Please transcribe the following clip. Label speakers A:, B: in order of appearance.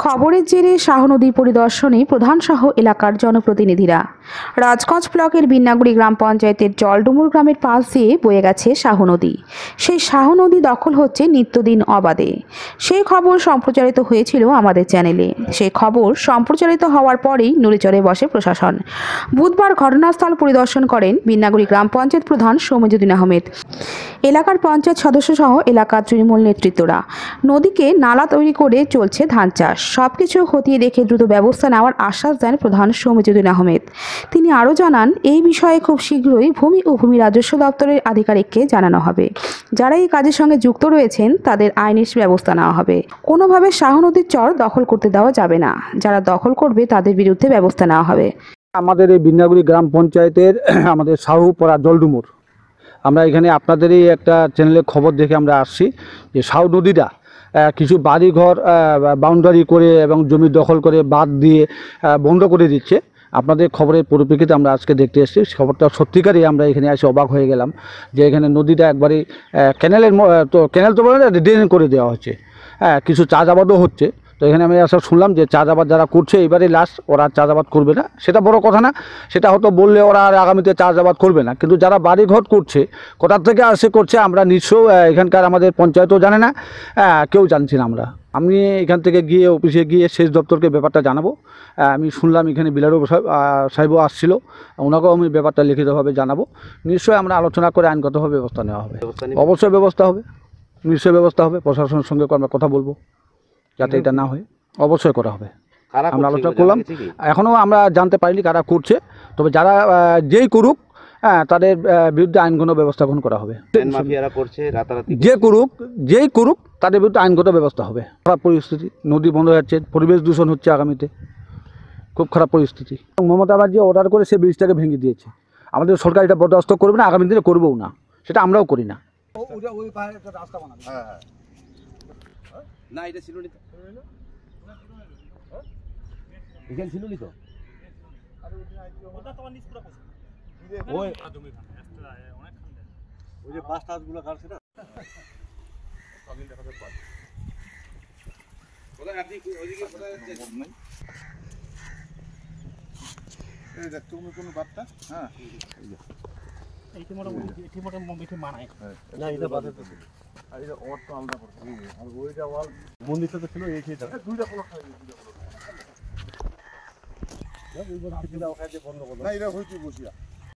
A: খবরের জেরে শাহ নদী পরিদর্শনে প্রধানসহ এলাকার জনপ্রতিনিধিরা। রাজগঞ্জ ব্লকের বিন্নাগুড়ি গ্রাম পঞ্চায়েতের জলডুমুর গ্রামের পাশ দিয়ে বয়ে গেছে শাহ নদী। সেই শাহ নদী দখল হচ্ছে নিত্যদিন অবাধে। সেই খবর সম্প্রচারিত হয়েছিল আমাদের চ্যানেলে। সেই খবর সম্প্রচারিত হওয়ার পরেই নড়েচড়ে বসে প্রশাসন। বুধবার ঘটনাস্থল পরিদর্শন করেন বিন্নাগুড়ি গ্রাম পঞ্চায়েত প্রধান সমিজুদ্দিন আহমেদ, এলাকার পঞ্চায়েত সদস্য সহ এলাকার তৃণমূল নেতৃত্বরা। নদীকে নালা তৈরি করে চলছে ধান চাষ। সবকিছু খতিয়ে দেখে দ্রুত ব্যবস্থা নেওয়ার আশ্বাস দেন প্রধান সমিজুদ্দিন আহমেদ। তিনি আরও জানান, এই বিষয়ে খুব শীঘ্রই ভূমি ও ভূমি রাজস্ব দপ্তরের আধিকারিককে জানানো হবে। যারা এই কাজের সঙ্গে যুক্ত রয়েছেন তাদের আইনি ব্যবস্থা নেওয়া হবে। কোনোভাবে শাহ নদীর চর দখল করতে দেওয়া যাবে না। যারা দখল করবে তাদের বিরুদ্ধে ব্যবস্থা নেওয়া হবে।
B: আমাদের এই বিন্নাগুড়ি গ্রাম পঞ্চায়েতের আমাদের শাহুপাড়া জলডুমুর, আমরা এখানে আপনাদেরই একটা চ্যানেলে খবর দেখে আমরা আসছি যে শাহ নদীটা কিছু বাড়িঘর বাউন্ডারি করে এবং জমি দখল করে বাঁধ দিয়ে বন্ধ করে দিচ্ছে। আপনাদের খবরের পরিপ্রেক্ষিতে আমরা আজকে দেখতে এসেছি। খবরটা সত্যিকারই আমরা এখানে এসে অবাক হয়ে গেলাম যে এখানে নদীটা একবারে ক্যানেলের ক্যানেল তো ড্রেন করে দেওয়া হচ্ছে। কিছু চাষাবাদও হচ্ছে। তো এখানে আমি আসলে শুনলাম যে চাষাবাদ যারা করছে এবারে লাস্ট, ওরা চাষাবাদ করবে না। সেটা বড় কথা না, সেটা হয়তো বললে ওরা আর আগামীতে চাষাবাদ করবে না। কিন্তু যারা বাড়িঘর করছে, কোথার থেকে আসে করছে আমরা নিশ্চয় এখানকার আমাদের পঞ্চায়েতও জানে না, কেউ জানছি না। আমি এখান থেকে গিয়ে অফিসে গিয়ে সেচ দপ্তরকে ব্যাপারটা জানাবো। আমি শুনলাম এখানে বিলারু সাহেবও আসছিল, ওনাকেও আমি ব্যাপারটা লিখিতভাবে জানাবো। নিশ্চয়ই আমরা আলোচনা করে আইনগতভাবে ব্যবস্থা নেওয়া হবে। অবশ্যই ব্যবস্থা হবে, নিশ্চয়ই ব্যবস্থা হবে। প্রশাসনের সঙ্গে আমরা কথা বলবো যাতে এটা না হয়, অবশ্যই করা হবে। আমরা আলোচনা করলাম, এখনও আমরা জানতে পারিনি কারা করছে। তবে যারা যেই করুক, তাদের বিরুদ্ধে আইনগত ব্যবস্থা গ্রহণ করা হবে। যেই করুক তাদের বিরুদ্ধে আইনগত ব্যবস্থা হবে। খারাপ পরিস্থিতি, নদী বন্ধ হয়ে যাচ্ছে, পরিবেশ দূষণ হচ্ছে, আগামীতে খুব খারাপ পরিস্থিতি। মমতা ব্যানার্জি অর্ডার করে সে ব্রিজটাকে ভেঙে দিয়েছে। আমাদের সরকার এটা বরদাস্ত করবে না, আগামী দিনে করবেও না, সেটা আমরাও করি না।
C: না এটা ছিল তো, এখানে ছিল তো, ওই যে বাস টাসগুলো কাটছে না। কোনো বার্তা, হ্যাঁ মন্দিরটা তো ছিল এই দুইটা বন্ধ করলো।